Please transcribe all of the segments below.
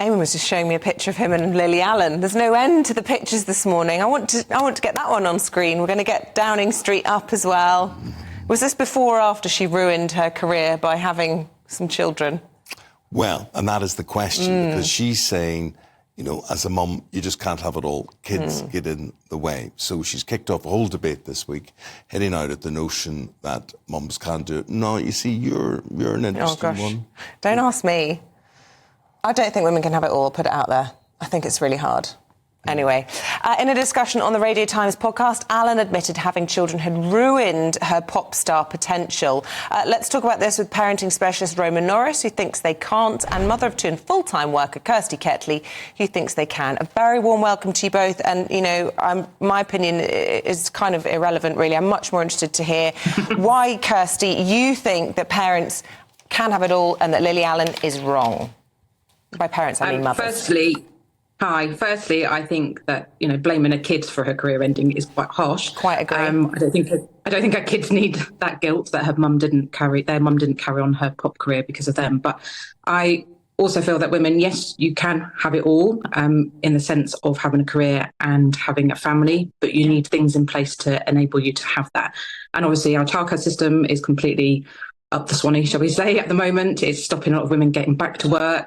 Amy was just showing me a picture of him and Lily Allen. There's no end to the pictures this morning. I want to get that one on screen. We're going to get Downing Street up as well. Was this before or after she ruined her career by having some children? Well, and that is the question, because she's saying, you know, as a mum, you just can't have it all. Kids get in the way. So she's kicked off a whole debate this week, heading out at the notion that mums can't do it. No, you see, you're an interesting one. Don't ask me. I don't think women can have it all, put it out there. I think it's really hard. Anyway, in a discussion on the Radio Times podcast, Alan admitted having children had ruined her pop star potential. Let's talk about this with parenting specialist Roma Norris, who thinks they can't, and mother of two and full-time worker Kirsty Ketley, who thinks they can. A very warm welcome to you both. And, you know, my opinion is kind of irrelevant, really. I'm much more interested to hear why, Kirsty, you think that parents can have it all and that Lily Allen is wrong. By parents, I mean mothers. Firstly, I think that, you know, blaming a kid for her career ending is quite harsh. Quite agree. I don't think our kids need that guilt that their mum didn't carry on her pop career because of them. But I also feel that women, yes, you can have it all, in the sense of having a career and having a family, but you need things in place to enable you to have that. And obviously, our childcare system is completely up the swanny, shall we say, at the moment. It's stopping a lot of women getting back to work.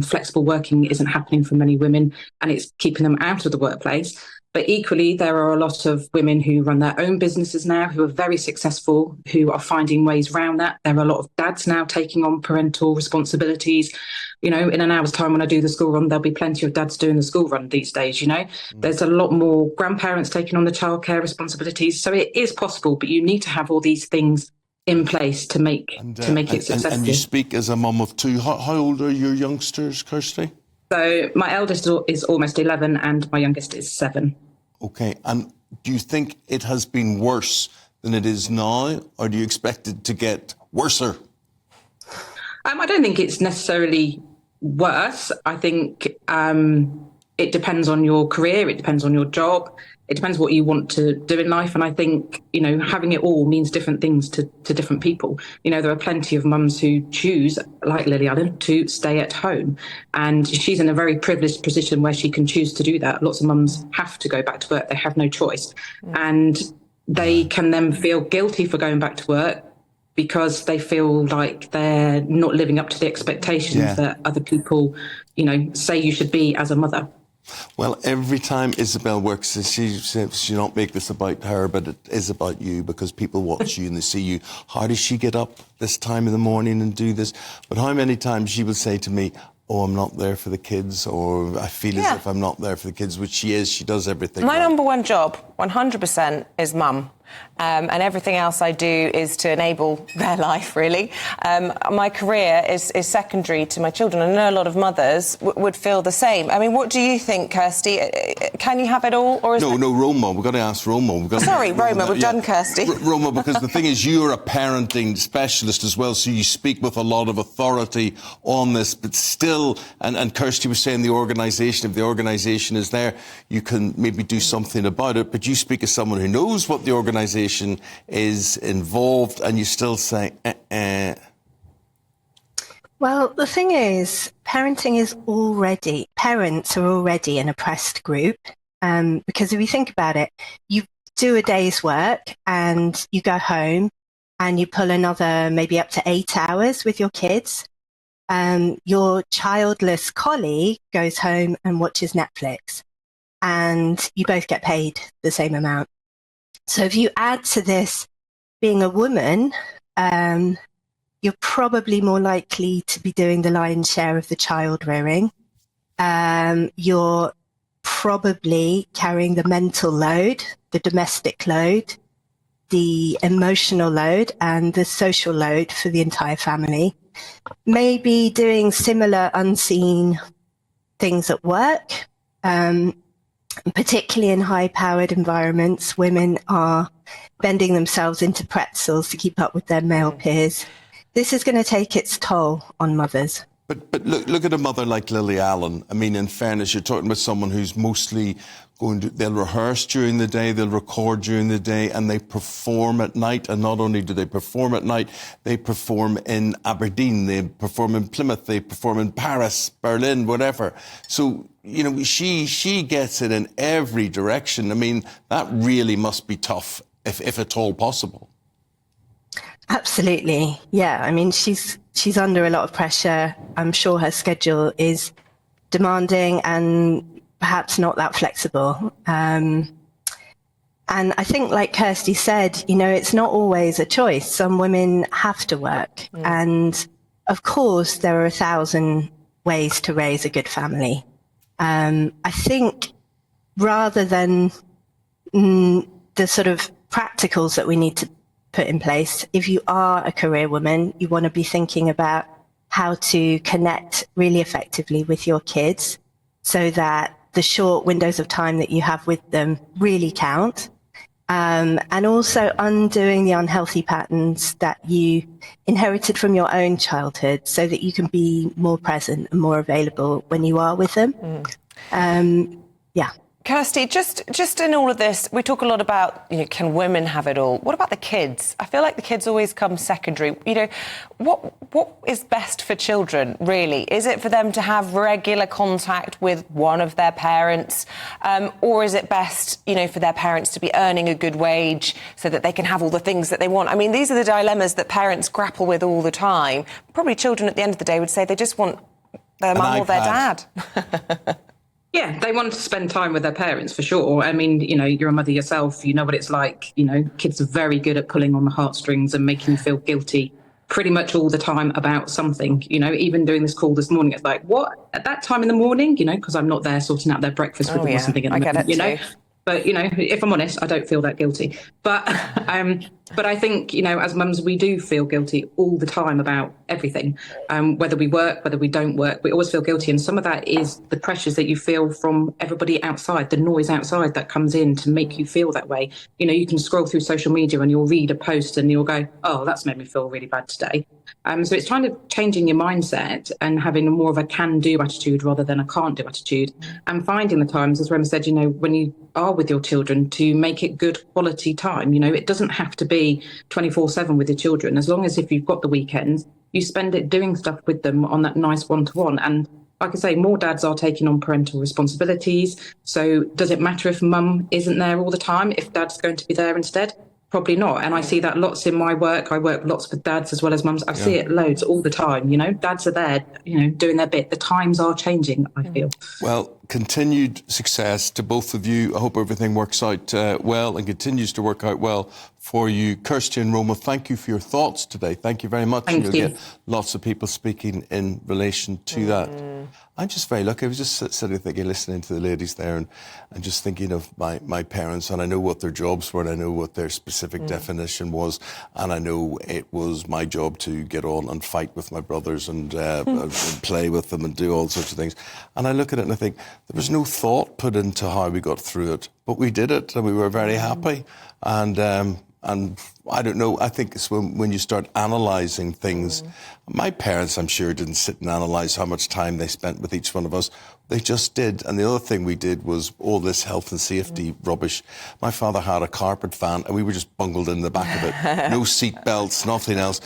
Flexible working isn't happening for many women, and it's keeping them out of the workplace. But equally, there are a lot of women who run their own businesses now, who are very successful, who are finding ways around that. There are a lot of dads now taking on parental responsibilities. You know, in an hour's time when I do the school run, there'll be plenty of dads doing the school run these days, you know. There's a lot more grandparents taking on the childcare responsibilities. So it is possible, but you need to have all these things in place to make it successful. And you speak as a mum of two. How old are your youngsters, Kirsty? So my eldest is almost 11 and my youngest is 7. Okay. And do you think it has been worse than it is now, or do you expect it to get worser? I don't think it's necessarily worse. I think it depends on your career. It depends on your job. It depends what you want to do in life. And I think, you know, having it all means different things to different people. You know, there are plenty of mums who choose, like Lily Allen, to stay at home. And she's in a very privileged position where she can choose to do that. Lots of mums have to go back to work. They have no choice. And they can then feel guilty for going back to work because they feel like they're not living up to the expectations that other people, you know, say you should be as a mother. Well, every time Isabel works, she says she don't make this about her, but it is about you, because people watch you and they see you. How does she get up this time in the morning and do this? But how many times she will say to me, oh, I'm not there for the kids, or I feel as if I'm not there for the kids, which she is. She does everything. My number one job, 100%, is mum. And everything else I do is to enable their life, really. My career is secondary to my children. I know a lot of mothers would feel the same. I mean, what do you think, Kirsty? Can you have it all? Or No, Roma. We've got to ask Roma. Sorry, Roma, we've done Kirsty. Roma, because the thing is, you're a parenting specialist as well, so you speak with a lot of authority on this, but still, and Kirsty was saying the organisation, if the organisation is there, you can maybe do something about it, but you speak as someone who knows what the organisation is involved, and you still say, Well, the thing is, parents are already an oppressed group, because if you think about it, you do a day's work and you go home and you pull another maybe up to 8 hours with your kids. Your childless colleague goes home and watches Netflix, and you both get paid the same amount. So if you add to this being a woman, you're probably more likely to be doing the lion's share of the child rearing. You're probably carrying the mental load, the domestic load, the emotional load, and the social load for the entire family. Maybe doing similar unseen things at work. Particularly in high-powered environments, women are bending themselves into pretzels to keep up with their male peers. This is going to take its toll on mothers. But look at a mother like Lily Allen. I mean, in fairness, you're talking about someone who's mostly they'll rehearse during the day, they'll record during the day, and they perform at night. And not only do they perform at night, they perform in Aberdeen, they perform in Plymouth, they perform in Paris, Berlin, whatever. So, you know, she gets it in every direction. I mean, that really must be tough, if at all possible. Absolutely. Yeah. I mean, she's under a lot of pressure. I'm sure her schedule is demanding and perhaps not that flexible. And I think, like Kirsty said, you know, it's not always a choice. Some women have to work. And of course, there are 1,000 ways to raise a good family. I think rather than the sort of practicals that we need to put in place, if you are a career woman, you want to be thinking about how to connect really effectively with your kids so that the short windows of time that you have with them really count. And also undoing the unhealthy patterns that you inherited from your own childhood so that you can be more present and more available when you are with them. Yeah. Kirsty, just in all of this, we talk a lot about, you know, can women have it all? What about the kids? I feel like the kids always come secondary. You know, what is best for children, really? Is it for them to have regular contact with one of their parents? Or is it best, you know, for their parents to be earning a good wage so that they can have all the things that they want? I mean, these are the dilemmas that parents grapple with all the time. Probably children at the end of the day would say they just want their mum or their dad. Yeah, they want to spend time with their parents for sure. I mean, you know, you're a mother yourself, you know what it's like. You know, kids are very good at pulling on the heartstrings and making you feel guilty pretty much all the time about something. You know, even doing this call this morning, it's like, what, at that time in the morning? You know, because I'm not there sorting out their breakfast with them or something. I get it, you know. too. But, you know, if I'm honest, I don't feel that guilty. But I think, you know, as mums, we do feel guilty all the time about everything. Whether we work, whether we don't work, we always feel guilty. And some of that is the pressures that you feel from everybody outside, the noise outside that comes in to make you feel that way. You know, you can scroll through social media and you'll read a post and you'll go, oh, that's made me feel really bad today. So it's kind of changing your mindset and having more of a can-do attitude rather than a can't-do attitude, and finding the times, as Roma said, you know, when you are with your children, to make it good quality time. You know, it doesn't have to be 24/7 with your children. As long as if you've got the weekends, you spend it doing stuff with them on that nice one-to-one. And like I say, more dads are taking on parental responsibilities. So does it matter if mum isn't there all the time, if dad's going to be there instead? Probably not. And I see that lots in my work. I work lots with dads as well as mums. I see it loads all the time. You know, dads are there, you know, doing their bit. The times are changing, I feel. Well, continued success to both of you. I hope everything works out well and continues to work out well for you. Kirsty and Roma, thank you for your thoughts today. Thank you very much. Thank You'll you. get lots of people speaking in relation to that. I'm just very lucky. I was just sitting thinking, listening to the ladies there and just thinking of my parents, and I know what their jobs were and I know what their specific definition was, and I know it was my job to get on and fight with my brothers and play with them and do all sorts of things. And I look at it and I think there was no thought put into how we got through it, but we did it and we were very happy. And I don't know, I think it's when you start analysing things. My parents, I'm sure, didn't sit and analyse how much time they spent with each one of us. They just did. And the other thing we did was all this health and safety rubbish. My father had a carpet van and we were just bungled in the back of it. No seat belts, nothing else.